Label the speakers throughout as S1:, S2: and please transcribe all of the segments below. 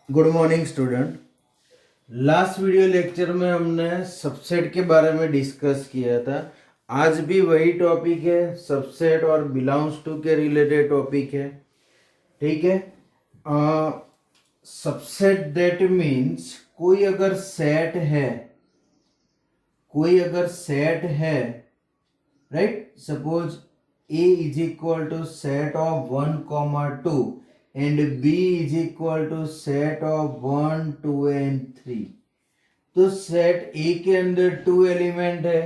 S1: Good morning student. Last video lecture में हमने subset के बारे में डिस्कस किया था। आज भी वही टॉपिक है, सबसेट और बिलोंग्स टू के रिलेटेड टॉपिक है। ठीक है। सबसेट दैट मीन्स कोई अगर सेट है, right, suppose A is equal to set of 1 comma 2 and B is equal to set of 1 2 and 3। तो सेट A के अंदर 2 एलिमेंट है,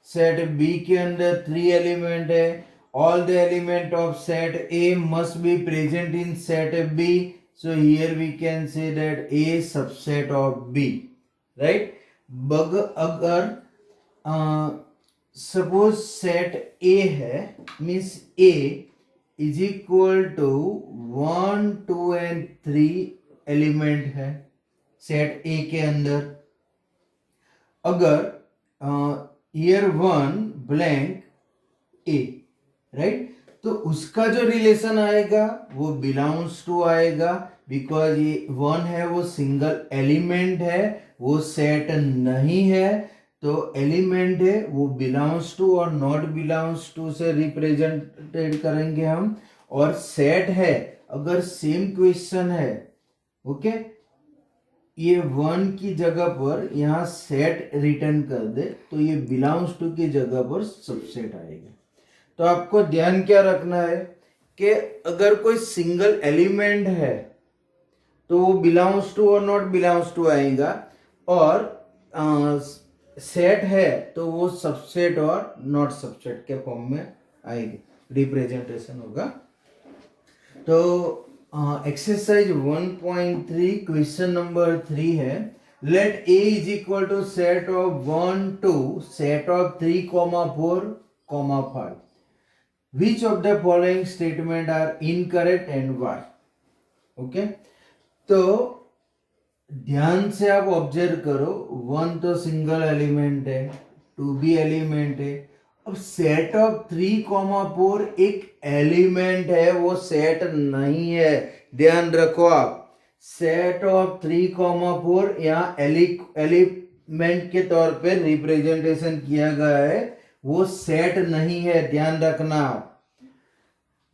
S1: सेट B के अंदर 3 एलिमेंट है। All the element of set A must be present in set B, so here we can say that A subset of B, right। अगर suppose set A है, means A is equal to 1 2 and 3 element है set A के अंदर। अगर year 1 blank A, right, तो उसका जो relation आएगा वो बिलोंग्स टू आएगा, बिकॉज ये 1 है वो सिंगल एलिमेंट है, वो सेट नहीं है, तो एलिमेंट है वो बिलोंग्स टू और नॉट बिलोंग्स टू से रिप्रेजेंटेड करेंगे हम। और सेट है, अगर सेम क्वेश्चन है, ओके, ये 1 की जगह पर यहाँ सेट रिटर्न कर दे तो ये बिलोंग्स टू की जगह पर सबसेट आएगा। तो आपको ध्यान क्या रखना है कि अगर कोई सिंगल एलिमेंट है तो वो बिलोंग्स टू और नॉट बिलोंग्स टू आएगा, और सेट है तो वो सबसेट और नॉट सबसेट के फॉर्म में आएगी, रिप्रेजेंटेशन होगा। तो एक्सरसाइज 1.3 क्वेश्चन नंबर 3 है, let A is equal to set of 1 2 set of 3 4 5। Which of the following statement are incorrect and why. Okay, तो ध्यान से आप ऑब्जर्व करो, 1 तो सिंगल एलिमेंट है, 2 भी एलिमेंट है। अब सेट ऑफ 3 4 एक एलिमेंट है, वो सेट नहीं है। ध्यान रखो आप, सेट ऑफ 3 4 यहाँ एलिमेंट के तौर पे रिप्रेजेंटेशन किया गया है, वो सेट नहीं है, ध्यान रखना आप।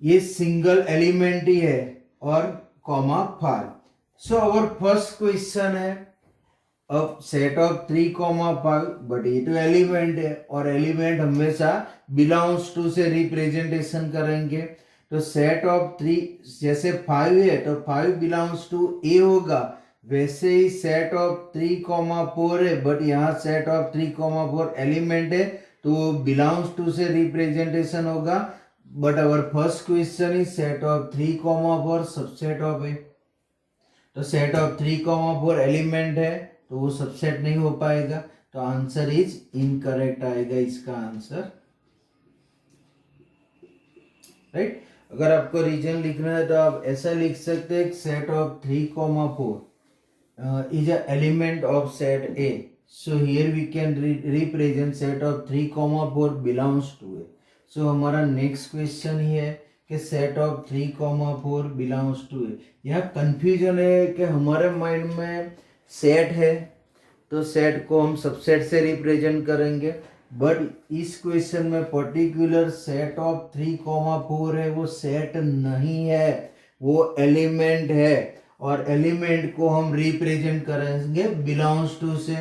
S1: ये सिंगल एलिमेंट ही है और comma 5। So our first question है, अब सेट ऑफ 3 5, बट ये तो एलिमेंट है और एलिमेंट हमेशा बिलोंग्स टू से रिप्रेजेंटेशन करेंगे। तो सेट ऑफ 3 जैसे 5 है तो 5 बिलोंग्स टू A होगा, वैसे ही सेट ऑफ 3 4 है, बट यहाँ सेट ऑफ 3 4 एलिमेंट है तो बिलोंग्स टू से रिप्रेजेंटेशन होगा। But our first question is set of 3 4 subset of A। तो सेट ऑफ 3 4 एलिमेंट है तो वो सबसेट नहीं हो पाएगा, तो आंसर इज इनकरेक्ट आएगा इसका आंसर, राइट। अगर आपको रीजन लिखना है तो आप ऐसा लिख सकते हैं, set of 3 4 is a element of set A, so here we can represent set of 3 4 belongs to A। So हमारा नेक्स्ट क्वेश्चन ही है कि set of 3 4 belongs to A. यहाँ कंफ्यूजन है कि हमारे माइंड में सेट है तो सेट को हम सबसेट से रिप्रेजेंट करेंगे, बट इस क्वेश्चन में पर्टिकुलर सेट ऑफ 3 4 है, वो सेट नहीं है, वो एलिमेंट है और एलिमेंट को हम रिप्रेजेंट करेंगे बिलोंग्स टू से।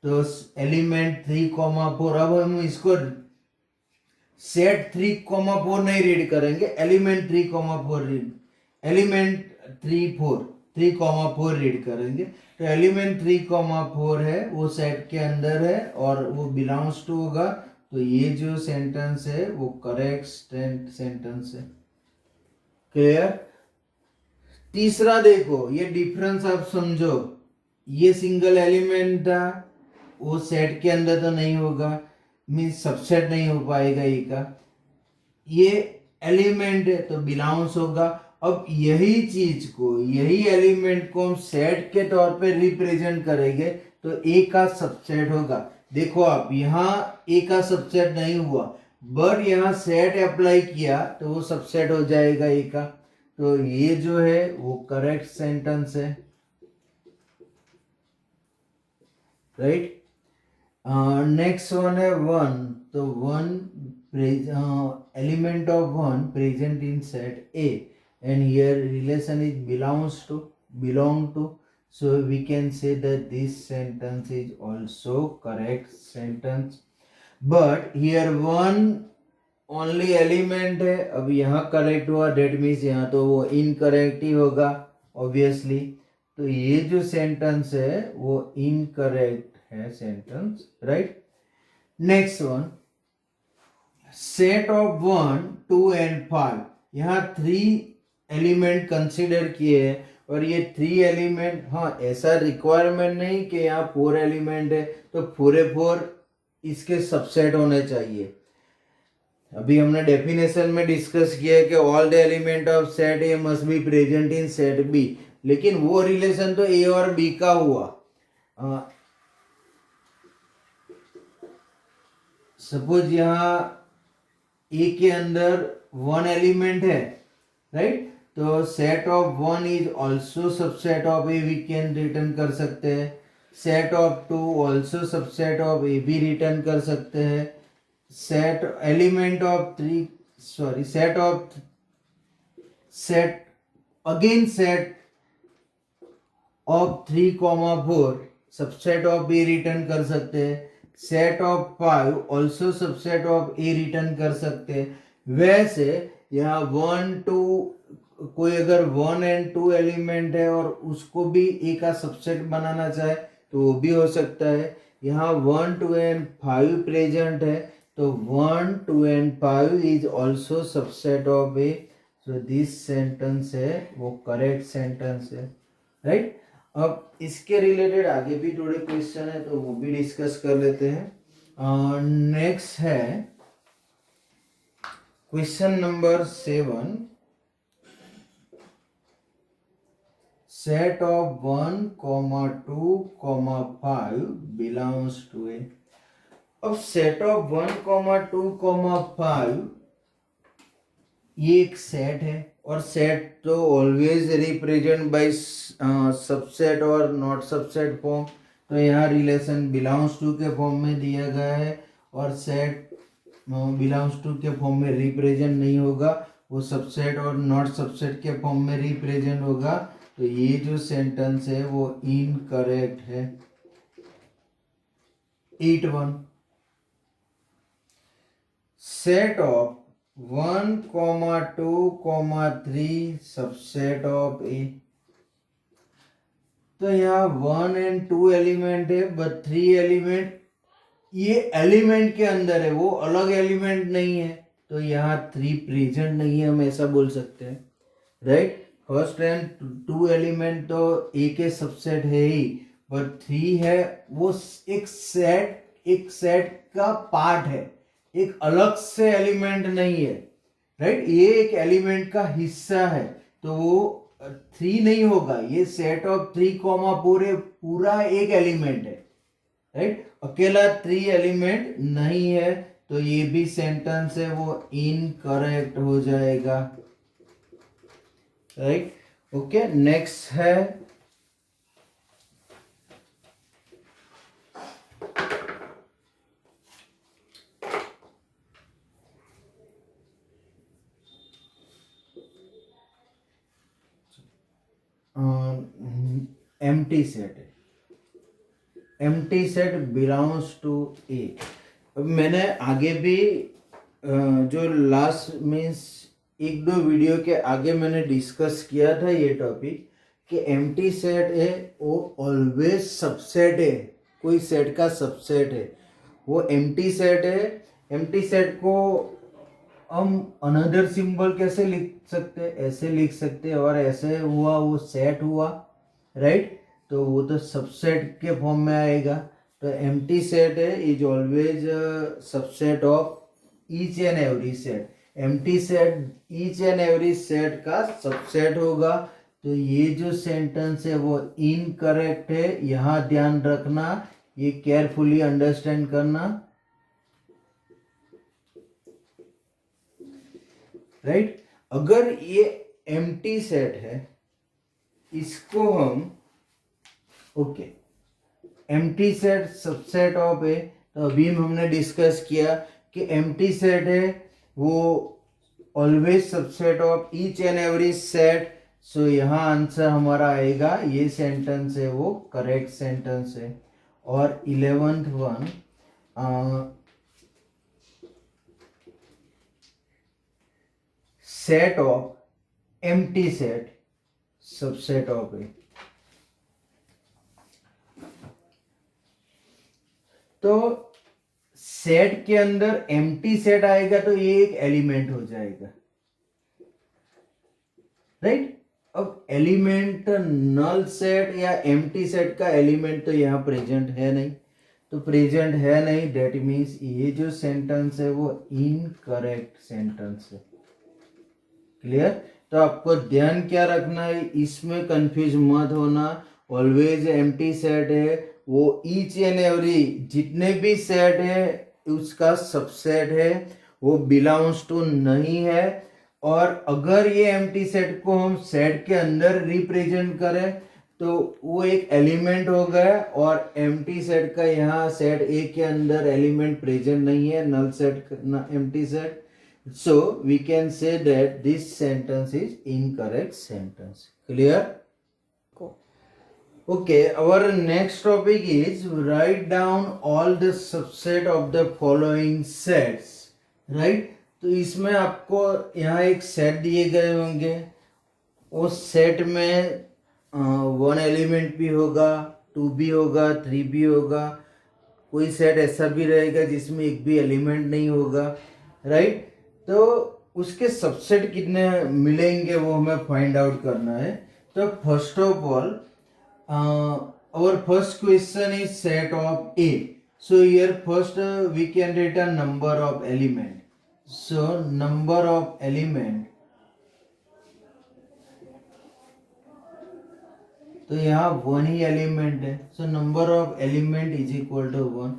S1: तो एलिमेंट 3 4, अब हम इसको सेट 3 4 नहीं रीड करेंगे, एलिमेंट 3 4 रीड, एलिमेंट 3 4 रीड करेंगे। तो एलिमेंट 3 4 है वो सेट के अंदर है और वो बिलोंग्स टू होगा, तो ये जो सेंटेंस है वो करेक्ट सेंटेंस है। क्लियर। तीसरा देखो, ये डिफरेंस आप समझो, ये सिंगल एलिमेंट था, वो सेट के अंदर तो नहीं होगा, मीन्स सबसेट नहीं हो पाएगा ये का। ये एलिमेंट है तो बिलोंग्स होगा। अब यही चीज को, यही एलिमेंट को हम सेट के तौर पे रिप्रेजेंट करेंगे तो ए का सबसेट होगा। देखो आप, यहाँ ए का सबसेट नहीं हुआ, बट यहाँ सेट अप्लाई किया तो वो सबसेट हो जाएगा ए का। तो ये जो है वो करेक्ट सेंटेंस है। राइट। नेक्स्ट वन है वन, तो one element of one present in set A and here relation is belong to, so we can say that this sentence is also correct sentence, but here one only element है। अब यहाँ correct हुआ, that means यहाँ तो वो incorrect ही होगा obviously. तो ये जो सेंटेंस है वो इनकरेक्ट है sentence, right. Next one, set of 1, 2 and 5, यहाँ 3 एलिमेंट कंसिडर किए हैं और ये 3 एलिमेंट, हाँ ऐसा रिक्वायरमेंट नहीं कि यहाँ 4 एलिमेंट है तो पूरे 4 इसके सबसेट होने चाहिए। अभी हमने डेफिनेशन में डिस्कस किया है कि all the element of set A must be present in set B, लेकिन वो रिलेशन तो ए और बी का हुआ। सपोज यहाँ ए के अंदर 1 एलिमेंट है, राइट, तो set of 1 is also subset of A, we can return कर सकते हैं। Set of 2 also subset of A भी रिटर्न कर सकते हैं। Set element of 3, sorry set of 3, 4 subset of B return कर सकते हैं। Set of 5 also subset of A return कर सकते हैं। वैसे यहाँ 1, 2 कोई अगर 1 एंड 2 एलिमेंट है और उसको भी ए का सबसेट बनाना चाहे तो वो भी हो सकता है। यहाँ 1, 2 एंड 5 प्रेजेंट है तो 1, 2 and 5 is also subset of A, so this sentence है वो करेक्ट सेंटेंस है, राइट। अब इसके रिलेटेड आगे भी थोड़े क्वेश्चन है तो वो भी डिस्कस कर लेते हैं। नेक्स्ट है question number 7, set of 1, 2, 5 belongs to A. अब सेट ऑफ 1, 2, 5 ये एक सेट है और सेट तो ऑलवेज रिप्रेजेंट बाय सबसेट और नॉट सबसेट फॉर्म, तो यहाँ रिलेशन बिलोंग्स टू के फॉर्म में दिया गया है और सेट बिलोंग्स टू के फॉर्म में रिप्रेजेंट नहीं होगा, वो सबसेट और नॉट सबसेट के फॉर्म में रिप्रेजेंट होगा। तो ये जो सेंटेंस है वो इनकरेक्ट है। 8.1 set of 1, 2, 3 subset of A. तो यहाँ 1 एंड 2 एलिमेंट है बट 3 एलिमेंट, ये एलिमेंट के अंदर है, वो अलग एलिमेंट नहीं है, तो यहाँ 3 प्रेजेंट नहीं है, हम ऐसा बोल सकते हैं, राइट। फर्स्ट एंड 2 एलिमेंट तो ए के सबसेट है ही, बट 3 है वो एक सेट का पार्ट है, एक अलग से एलिमेंट नहीं है, राइट। ये एक एलिमेंट का हिस्सा है तो वो 3 नहीं होगा, ये सेट ऑफ 3, पूरा एक एलिमेंट है, राइट। अकेला 3 एलिमेंट नहीं है तो ये भी सेंटेंस है वो इनकरेक्ट हो जाएगा, राइट। ओके, नेक्स्ट है एम्प्टी सेट है, empty set belongs to A. अब मैंने आगे भी जो लास्ट मीन्स 1-2 वीडियो के आगे मैंने डिस्कस किया था ये टॉपिक कि एम्प्टी सेट है वो ऑलवेज सबसेट है, कोई सेट का सबसेट है, वो एम्प्टी सेट है। एम्प्टी सेट को हम अनदर सिंबल कैसे लिख सकते हैं, ऐसे लिख सकते हैं और ऐसे हुआ वो सेट हुआ, राइट, तो वो तो सबसेट के फॉर्म में आएगा। तो एम्प्टी सेट है is always subset of each and every set, empty set each and every set का सबसेट होगा। तो ये जो सेंटेंस है वो इनकरेक्ट है, यहाँ ध्यान रखना, ये केयरफुली अंडरस्टैंड करना, राइट। अगर ये एम्प्टी सेट है, इसको हम okay empty set subset of A, तो अभी हमने डिस्कस किया कि एम्प्टी सेट है वो always subset of each and every set. So यहाँ आंसर हमारा आएगा, ये सेंटेंस है वो करेक्ट सेंटेंस है। और 11th one, set of empty set subset of A. तो सेट के अंदर एम्प्टी सेट आएगा तो ये एक एलिमेंट हो जाएगा, राइट। अब एलिमेंट नल सेट या एम्प्टी सेट का एलिमेंट तो यहाँ प्रेजेंट है नहीं, तो प्रेजेंट है नहीं, दैट मीन्स ये जो सेंटेंस है वो इनकरेक्ट सेंटेंस है। क्लियर। तो आपको ध्यान क्या रखना है, इसमें कंफ्यूज मत होना। ऑलवेज एम्प्टी सेट है वो ईच एंड एवरी जितने भी सेट है उसका सबसेट है, वो बिलोंग्स टू नहीं है। और अगर ये एम्प्टी सेट को हम सेट के अंदर रिप्रेजेंट करें तो वो एक एलिमेंट हो गया, और एम्प्टी सेट का यहाँ सेट ए के अंदर एलिमेंट प्रेजेंट नहीं है, null set empty set. So we can say that this sentence is incorrect sentence. Clear?
S2: Cool.
S1: Okay, our next topic is write down all the subset of the following sets. Right? तो इसमें आपको यहाँ एक set दिए गए होंगे, उस set में 1 एलिमेंट भी होगा, 2 भी होगा, 3 भी होगा, कोई सेट ऐसा भी रहेगा जिसमें एक भी एलिमेंट नहीं होगा, राइट। तो उसके सबसेट कितने मिलेंगे वो हमें फाइंड आउट करना है। तो first of all our first question is set of A. So here first we can write a number of element. So number of element, तो यहाँ 1 ही एलिमेंट है, so number of element is equal to 1।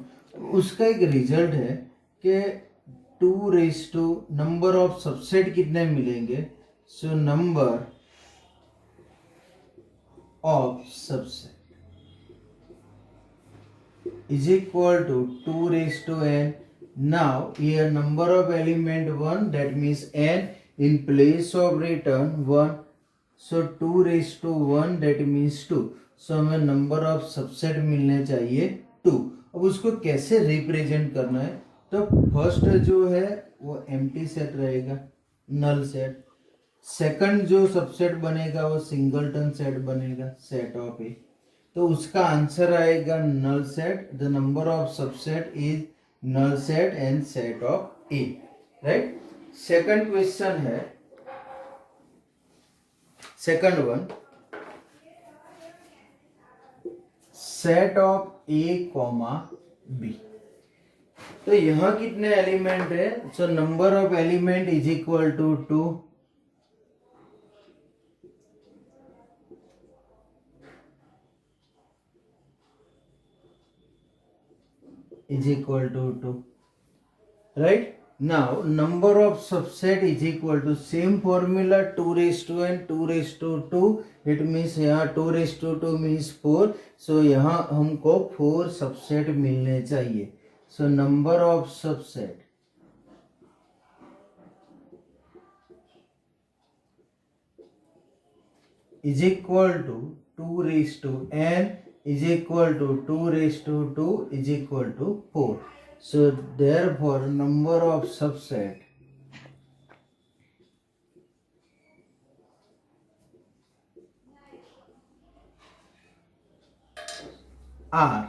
S1: उसका एक result है कि 2 raise to number of subset कितने मिलेंगे। So number of subset is equal to 2 raise to n। Now here number of element 1, that means n in place of return 1। So 2 raise to 1 that means 2। So हमें number of subset मिलने चाहिए 2। अब उसको कैसे represent करना है, तो first जो है वो एम्प्टी सेट रहेगा, नल सेट। सेकंड जो सबसेट बनेगा वो सिंगलटन सेट बनेगा, सेट ऑफ ए। तो उसका आंसर आएगा null set. The number of subset is null set and set of A, right. Second question है, second one, set of A comma B. तो यहाँ कितने एलिमेंट है। So number of element is equal to 2, is equal to 2, right? Now number of subset is equal to same formula, 2 raised to n, 2 raised to 2, it means यहाँ 2 raised to 2 means 4। so यहाँ हमको 4 subset मिलने चाहिए। so number of subset is equal to 2 raised to n is equal to 2 raised to 2 is equal to 4। so therefore number of subset are,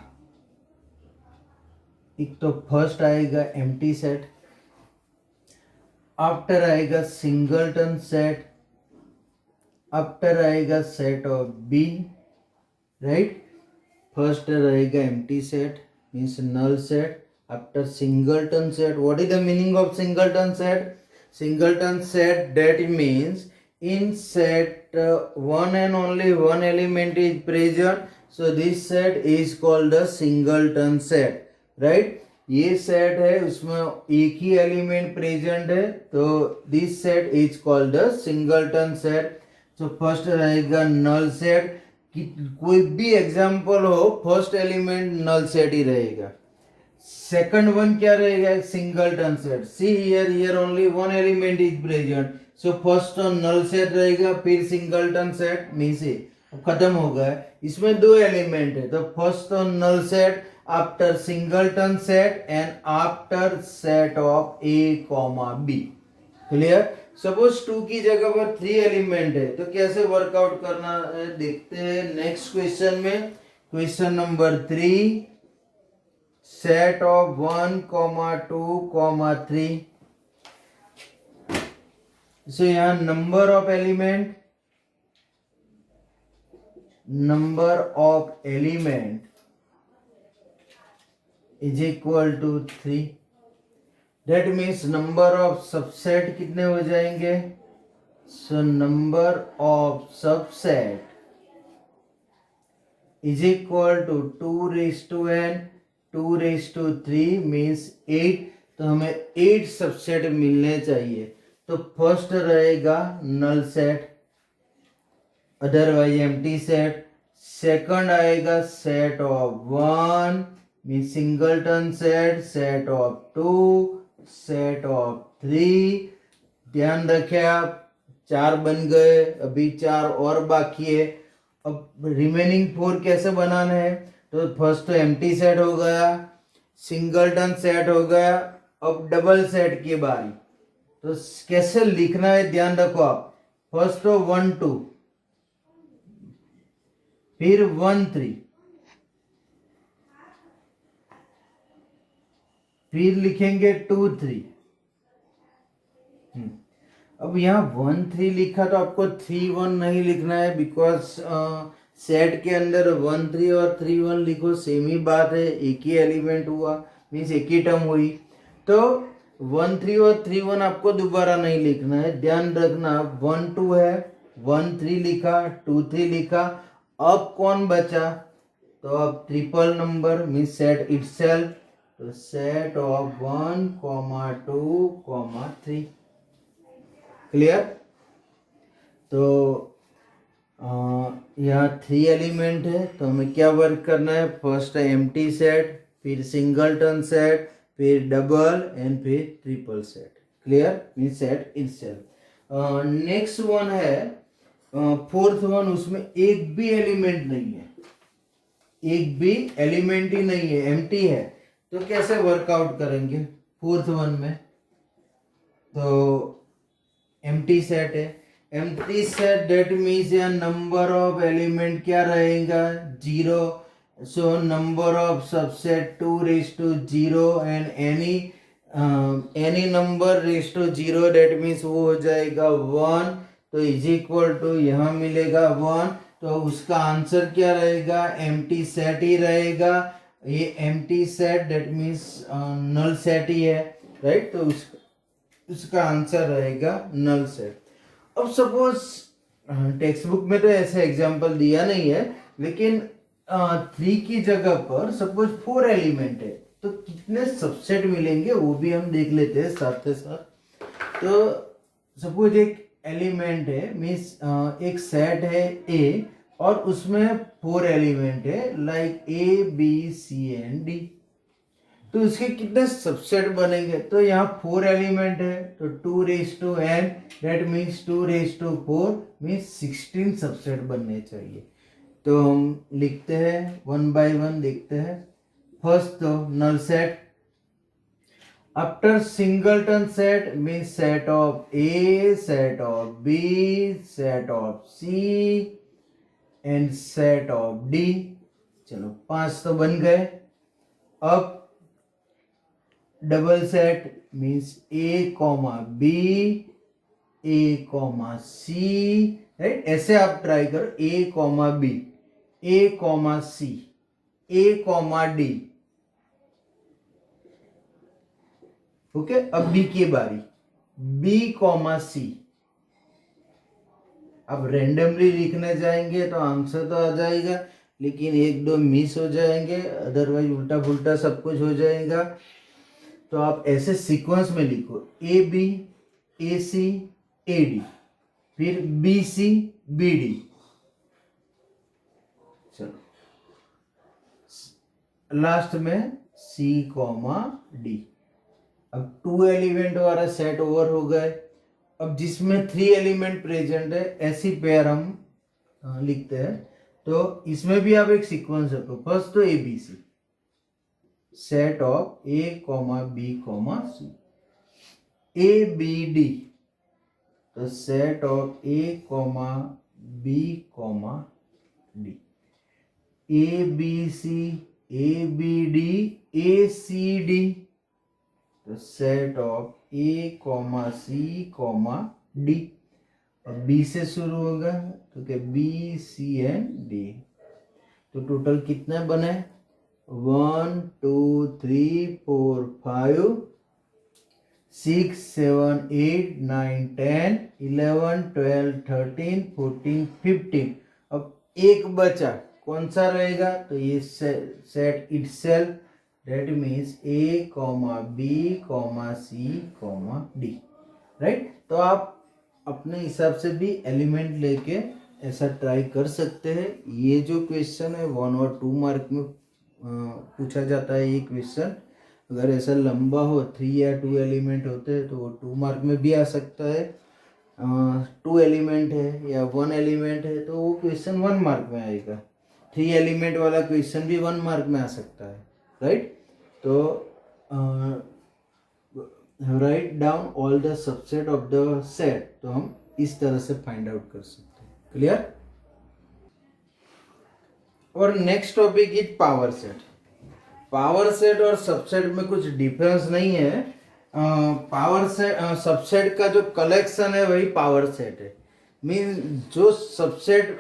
S1: एक तो first आएगा empty set, after आएगा singleton set, after आएगा set of B, right. First रहेगा empty set means null set, after singleton set. What is the meaning of singleton set. Singleton set that means in set one and only one element is present, so this set is called the singleton set, right। ये set है उसमें एक ही element present है, तो this set is called the singleton set. तो first रहेगा null set, कि कोई भी एग्जाम्पल हो फर्स्ट एलिमेंट नल सेट ही रहेगा. सेकंड वन क्या रहेगा, singleton set. See here, here only one element is present, so first तो नल सेट रहेगा, फिर सिंगलटन सेट मीन्स ए. खत्म हो गया. इसमें दो एलिमेंट है तो फर्स्ट तो null set after singleton set and after set of A comma B. Clear. Suppose 2 की जगह पर 3 एलिमेंट है तो कैसे वर्कआउट करना है देखते हैं नेक्स्ट क्वेश्चन में. Question number 3, set of 1, 2, 3. So यहाँ number of element is equal to 3. That means number of subset कितने हो जाएंगे. So number of subset is equal to 2 raised to n, 2 raised to 3 means 8. तो हमें 8 subset मिलने चाहिए. तो फर्स्ट रहेगा null set, otherwise empty set. Second आएगा set of 1 mean singleton set, set of 2, set of 3. ध्यान रखें आप 4 बन गए, अभी 4 और बाकी है. अब रिमेनिंग 4 कैसे बनाना है, तो फर्स्ट तो एम्प्टी सेट हो गया, सिंगलटन सेट हो गया, अब डबल सेट की बारी. तो कैसे लिखना है ध्यान रखो आप. फर्स्ट तो 1 2, फिर 1 3, फिर लिखेंगे 2 3. अब यहाँ 1 3 लिखा तो आपको 3 1 नहीं लिखना है, बिकॉज सेट के अंदर 1 3 और 3 1 लिखो सेम ही बात है, एक ही एलिमेंट हुआ मीन्स एक ही टर्म हुई. तो 1 3 और 3 1 आपको दोबारा नहीं लिखना है. ध्यान रखना 1 2 है, 1 3 लिखा, 2 3 लिखा. अब कौन बचा, तो अब triple number means set itself. तो सेट ऑफ 1, 2, 3. क्लियर. तो यहाँ 3 एलिमेंट है तो हमें क्या वर्क करना है. फर्स्ट है एम्प्टी सेट, फिर सिंगलटन सेट, फिर डबल एंड फिर triple set. Clear mean set itself. Next one है फोर्थ वन, उसमें एक भी एलिमेंट नहीं है, एक भी एलिमेंट ही नहीं है, एम्प्टी है. तो कैसे वर्कआउट करेंगे फोर्थ वन में. तो एम्प्टी सेट है, एम्प्टी सेट दैट मीन्स या नंबर ऑफ एलिमेंट क्या रहेगा 0. सो number of subset 2 raised to 0 and any number raised to 0 that means वो हो जाएगा 1. तो इज इक्वल टू यहाँ मिलेगा 1. तो उसका आंसर क्या रहेगा, एम्प्टी सेट ही रहेगा. ये empty set that means null set ही है, राइट. तो उसका आंसर रहेगा नल सेट. अब सपोज टेक्स्ट बुक में तो ऐसा एग्जांपल दिया नहीं है, लेकिन 3 की जगह पर सपोज 4 एलिमेंट है तो कितने सबसेट मिलेंगे वो भी हम देख लेते हैं साथ के साथ. तो सपोज एक एलिमेंट है मीन्स एक सेट है ए और उसमें 4 एलिमेंट है like A B C and D. तो इसके कितने सबसेट बनेंगे, तो यहाँ 4 एलिमेंट है तो 2 raised to n that means 2 raised to 4 means 16 subset बनने चाहिए. तो हम लिखते हैं 1 by 1 देखते हैं. फर्स्ट तो null set after singleton set means set of A, set of B, set of C and set of D. चलो 5 तो बन गए. अब double set means A comma B, A comma C, right. ऐसे आप ट्राई करो A comma B, A comma C, A comma D. Okay. अब B की बारी, बी कॉमा सी. अब रेंडमली लिखने जाएंगे तो आंसर तो आ जाएगा, लेकिन 1 2 मिस हो जाएंगे, अदरवाइज उल्टा फुल्टा सब कुछ हो जाएगा. तो आप ऐसे सीक्वेंस में लिखो A B, A C, A D, फिर B C, B D. Last में सी कॉमा डी। अब 2 एलिमेंट वाला सेट ओवर हो गए। अब जिसमें 3 एलिमेंट प्रेजेंट है ऐसी पेयर हम लिखते हैं। तो इसमें भी आप एक सीक्वेंस रखो। फर्स्ट तो A B C, set of A comma B comma C. A B D, तो set of A comma B comma D. A B C, A B D, A C D, तो set of A comma C comma D. अब B से शुरू होगा तो क्या B C and D. तो total कितने बने? 1 2 3 4 5 6 7 8 9 10 11 12 13 14 15। अब एक बचा, कौन सा रहेगा? तो ये set itself, that means a comma B comma C comma D, right. तो आप अपने हिसाब से भी एलिमेंट लेके ऐसा ट्राई कर सकते हैं। ये जो क्वेश्चन है 1 और 2 मार्क में पूछा जाता है ये क्वेश्चन। अगर ऐसा लंबा हो, 3 या 2 एलिमेंट होते हैं तो वो 2 मार्क में भी आ सकता है। 2 एलिमेंट है या 1 एलिमेंट है तो वो क्वेश्चन 1 मार्क में आएगा। 3 एलिमेंट वाला क्वेश्चन भी 1 मार्क में आ सकता है, राइट। तो write down all the subset of the set, तो हम इस तरह से फाइंड आउट कर सकते हैं। क्लियर? और next topic is power set. Power set और सबसेट में कुछ डिफरेंस नहीं है। पावर सेट सबसेट का जो कलेक्शन है वही पावर सेट है। मीन्स जो सबसेट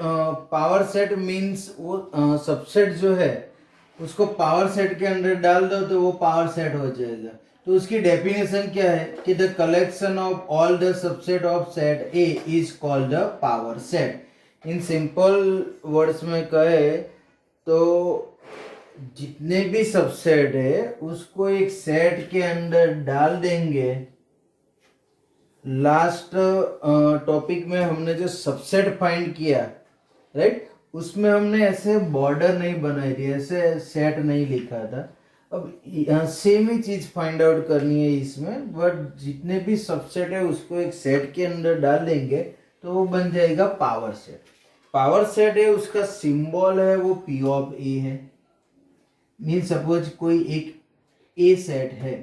S1: पावर सेट मीन्स वो सबसेट जो है उसको पावर सेट के अंदर डाल दो तो वो पावर सेट हो जाएगा। तो उसकी डेफिनेशन क्या है कि the collection of all the subset of set A is called the power set. In simple words में कहे तो जितने भी सबसेट है उसको एक सेट के अंदर डाल देंगे। लास्ट टॉपिक में हमने जो सबसेट फाइंड किया, राइट, उसमें हमने ऐसे बॉर्डर नहीं बनाई थी, ऐसे सेट नहीं लिखा था। अब सेम ही चीज फाइंड आउट करनी है इसमें, बट जितने भी सबसेट है उसको एक सेट के अंदर डाल देंगे तो वो बन जाएगा पावर सेट। पावर सेट है, उसका सिंबल है वो पी ऑफ ए है। मीन सपोज कोई एक ए सेट है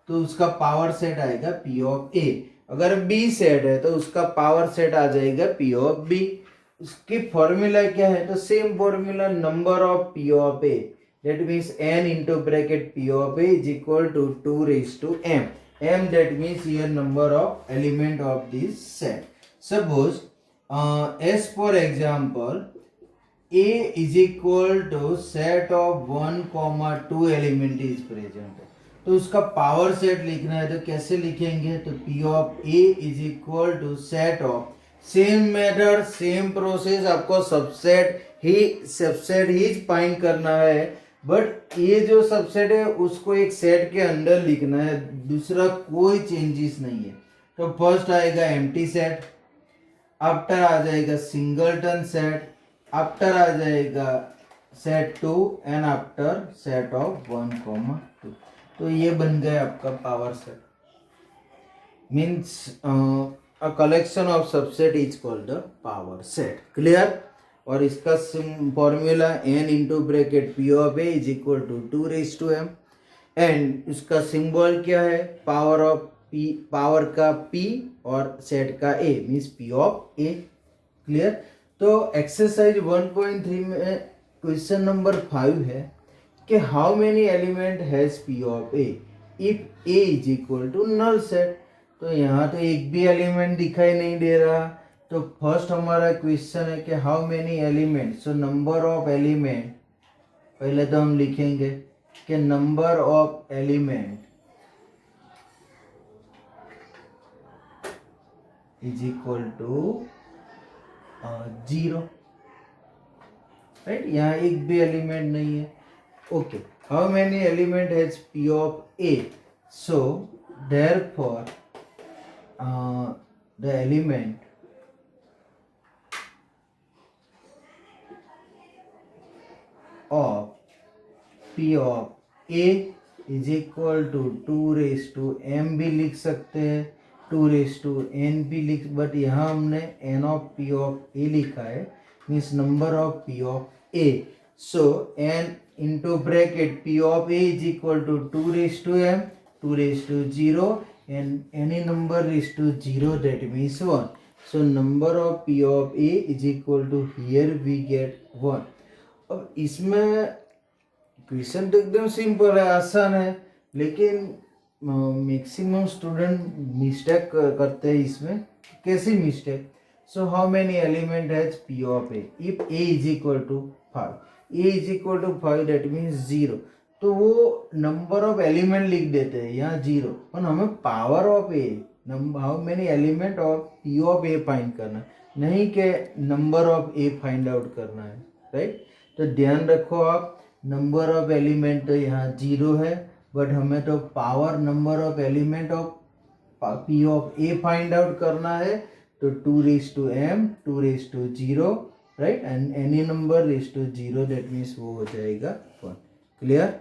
S1: तो उसका पावर सेट आएगा पी ऑफ ए। अगर बी सेट है तो उसका पावर सेट आ जाएगा पी ऑफ बी। उसकी फॉर्मूला क्या है? तो same formula, number of P of A, that means n into bracket p of a is equal to 2 raised to m. M, that means here number of element of this set. Suppose as for example a is equal to set of 1 comma 2 element is present. तो उसका power set लिखना है तो कैसे लिखेंगे? तो p of a is equal to set of, same method same process, आपको subset ही find करना है। बट ये जो सबसेट है उसको एक सेट के अंदर लिखना है, दूसरा कोई चेंजेस नहीं है। तो फर्स्ट आएगा एम्प्टी सेट, आफ्टर आ जाएगा सिंगलटन सेट, आफ्टर आ जाएगा set 2 and after set of 1 comma 2। तो ये बन गया आपका power set. Means a collection of subset is called the power set. Clear? और इसका formula n into bracket p of a is equal to 2 raise to m and उसका symbol क्या है? पावर ऑफ p, पावर का p और set का a means p of a। Clear? तो exercise 1.3 में क्वेश्चन नंबर 5 है कि how many element has p of a if a is equal to null set. तो यहाँ तो एक भी एलिमेंट दिखाई नहीं दे रहा। तो फर्स्ट हमारा क्वेश्चन है कि how many element, so number of element, पहले तो हम लिखेंगे कि number of element is equal to 0, right. यहाँ एक भी एलिमेंट नहीं है। Okay, how many element has p of a, so therefore the element of P of A is equal to 2m भी लिख सकते हैं, 2n भी लिख, बट यहाँ हमने n ऑफ पी ऑफ ए लिखा है, means number of P of A. So n into bracket p of a is equal to 2m, 2 0, and any number raised to 0, that means 1. So number of p of a is equal to, here we get 1. अब इसमें question तो एकदम simple है, आसान है, लेकिन maximum student mistake करते हैं इसमें. कैसी mistake? So how many element has p of a? If a is equal to 5, a is equal to 5, that means 0, तो वो नंबर ऑफ एलिमेंट लिख देते हैं यहाँ 0, पर हमें power of A, how many element of p of a find करना है, नहीं कि number of a find out करना है, राइट. तो ध्यान रखो आप, नंबर ऑफ एलिमेंट तो यहाँ 0 है, बट हमें तो power number of element of p of a find out करना है. तो 2m, 2 0, right, and any number raise to 0, that means वो हो जाएगा 1. क्लियर?